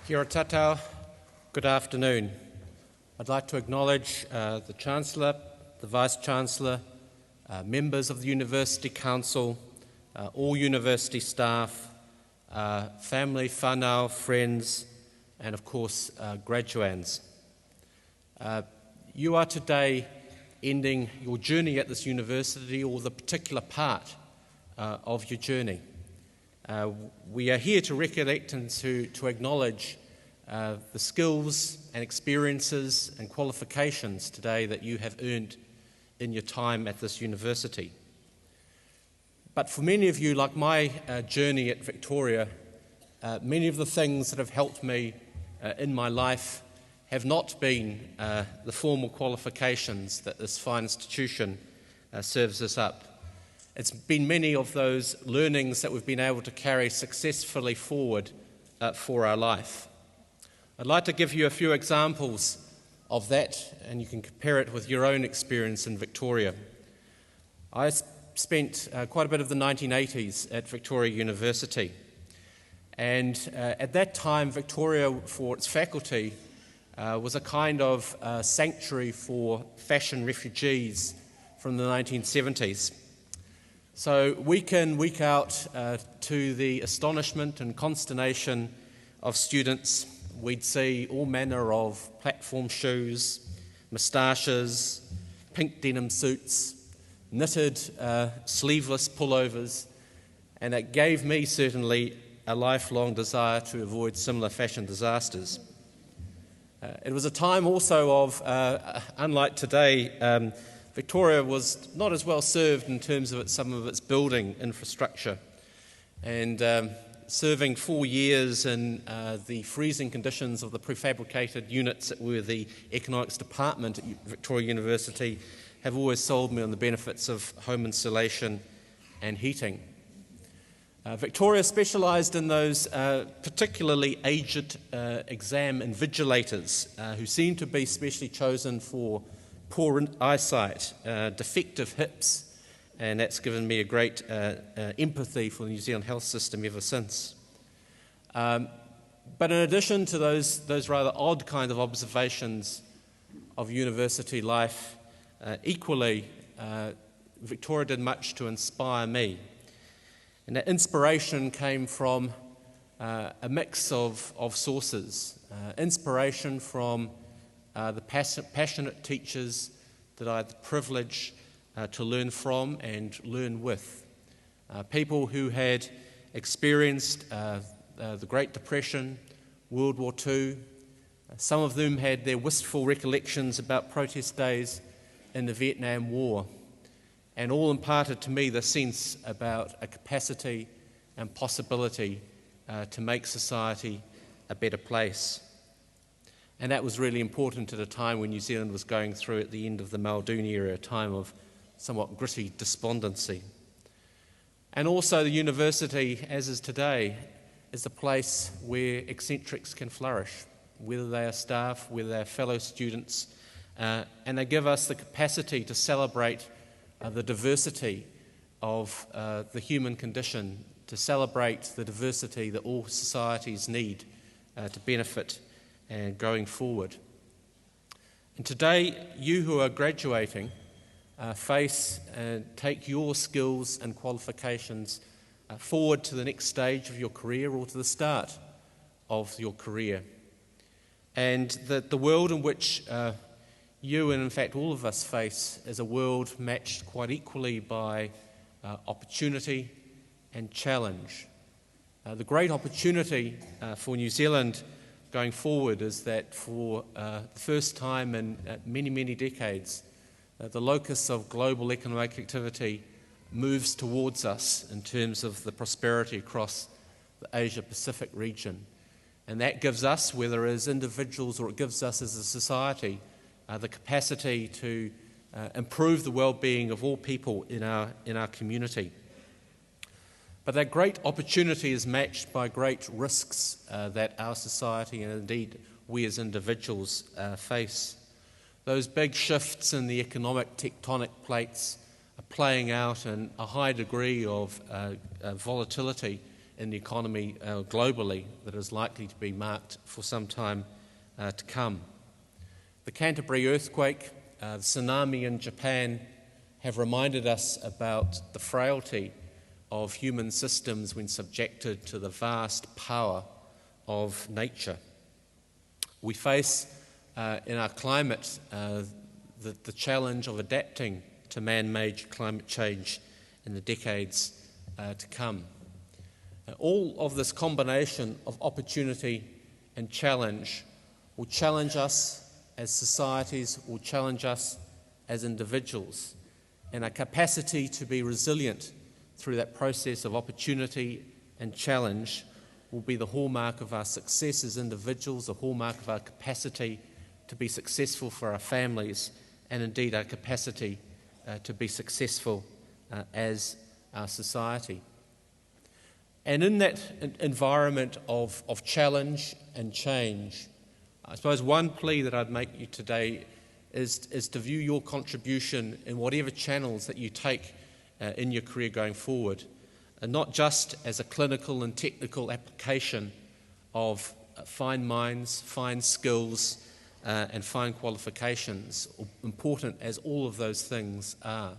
Kia ora tātou, good afternoon. I'd like to acknowledge the Chancellor, the Vice-Chancellor, members of the University Council, all university staff, family, whānau, friends, and of course graduands. You are today ending your journey at this university, or the particular part of your journey. We are here to recollect and to acknowledge the skills and experiences and qualifications today that you have earned in your time at this university. But for many of you, like my journey at Victoria, many of the things that have helped me in my life have not been the formal qualifications that this fine institution serves us up. It's been many of those learnings that we've been able to carry successfully forward for our life. I'd like to give you a few examples of that, and you can compare it with your own experience in Victoria. I spent quite a bit of the 1980s at Victoria University, and at that time Victoria, for its faculty, was a kind of sanctuary for fashion refugees from the 1970s. So week in, week out, to the astonishment and consternation of students, we'd see all manner of platform shoes, moustaches, pink denim suits, knitted sleeveless pullovers, and it gave me certainly a lifelong desire to avoid similar fashion disasters. It was a time also of, unlike today, Victoria was not as well served in terms of some of its building infrastructure, and serving 4 years in the freezing conditions of the prefabricated units that were the economics department at Victoria University have always sold me on the benefits of home insulation and heating. Victoria specialised in those particularly aged exam invigilators who seemed to be specially chosen for poor eyesight, defective hips, and that's given me a great empathy for the New Zealand health system ever since. But in addition to those rather odd kind of observations of university life, equally Victoria did much to inspire me. And that inspiration came from a mix of sources. Inspiration from the passionate teachers that I had the privilege to learn from and learn with. People who had experienced the Great Depression, World War II. Some of them had their wistful recollections about protest days in the Vietnam War, and all imparted to me the sense about a capacity and possibility to make society a better place. And that was really important at a time when New Zealand was going through, at the end of the Muldoon era, a time of somewhat gritty despondency. And also the university, as is today, is a place where eccentrics can flourish, whether they are staff, whether they are fellow students, and they give us the capacity to celebrate the diversity of the human condition, to celebrate the diversity that all societies need to benefit and going forward. And today, you who are graduating face and take your skills and qualifications forward to the next stage of your career, or to the start of your career. And the world in which you, and in fact all of us, face is a world matched quite equally by opportunity and challenge. The great opportunity for New Zealand going forward is that for the first time in many, many decades, the locus of global economic activity moves towards us in terms of the prosperity across the Asia-Pacific region. And that gives us, whether as individuals or it gives us as a society, the capacity to improve the well-being of all people in our community. But that great opportunity is matched by great risks that our society, and indeed we as individuals, face. Those big shifts in the economic tectonic plates are playing out in a high degree of volatility in the economy globally that is likely to be marked for some time to come. The Canterbury earthquake, the tsunami in Japan have reminded us about the frailty of human systems when subjected to the vast power of nature. We face in our climate the challenge of adapting to man-made climate change in the decades to come. All of this combination of opportunity and challenge will challenge us as societies, will challenge us as individuals, and our capacity to be resilient through that process of opportunity and challenge will be the hallmark of our success as individuals, the hallmark of our capacity to be successful for our families, and indeed our capacity to be successful as our society. And in that environment of challenge and change, I suppose one plea that I'd make you today is to view your contribution in whatever channels that you take in your career going forward, and not just as a clinical and technical application of fine minds, fine skills, and fine qualifications, important as all of those things are.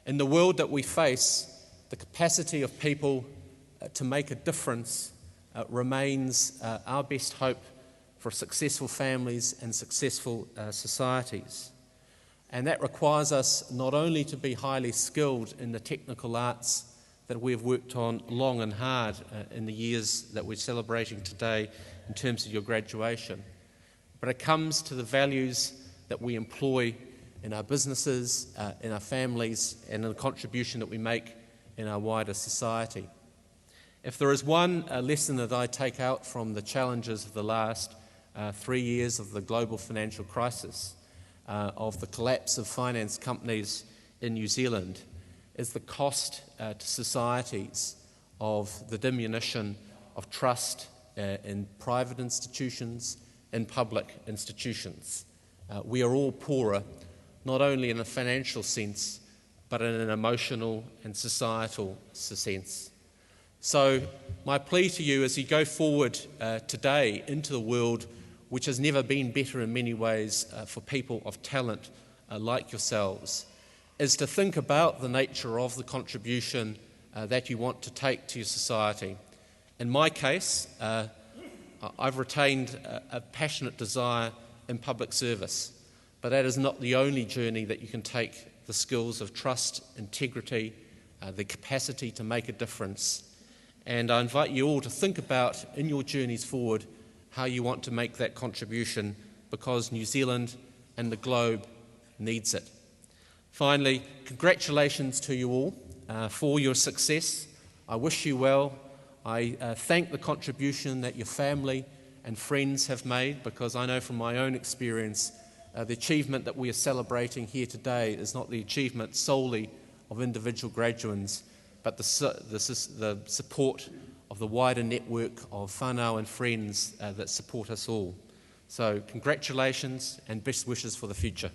In the world that we face, the capacity of people to make a difference remains our best hope for successful families and successful societies. And that requires us not only to be highly skilled in the technical arts that we've worked on long and hard in the years that we're celebrating today in terms of your graduation, but it comes to the values that we employ in our businesses, in our families, and in the contribution that we make in our wider society. If there is one lesson that I take out from the challenges of the last 3 years of the global financial crisis, of the collapse of finance companies in New Zealand, is the cost to societies of the diminution of trust in private institutions, in public institutions. We are all poorer, not only in a financial sense, but in an emotional and societal sense. So my plea to you as you go forward today into the world, which has never been better in many ways for people of talent like yourselves, is to think about the nature of the contribution that you want to take to your society. In my case, I've retained a passionate desire in public service, but that is not the only journey that you can take the skills of trust, integrity, the capacity to make a difference. And I invite you all to think about, in your journeys forward, how you want to make that contribution, because New Zealand and the globe needs it. Finally, congratulations to you all for your success. I wish you well. I thank the contribution that your family and friends have made, because I know from my own experience the achievement that we are celebrating here today is not the achievement solely of individual graduates, but the support of the wider network of whānau and friends that support us all. So congratulations and best wishes for the future.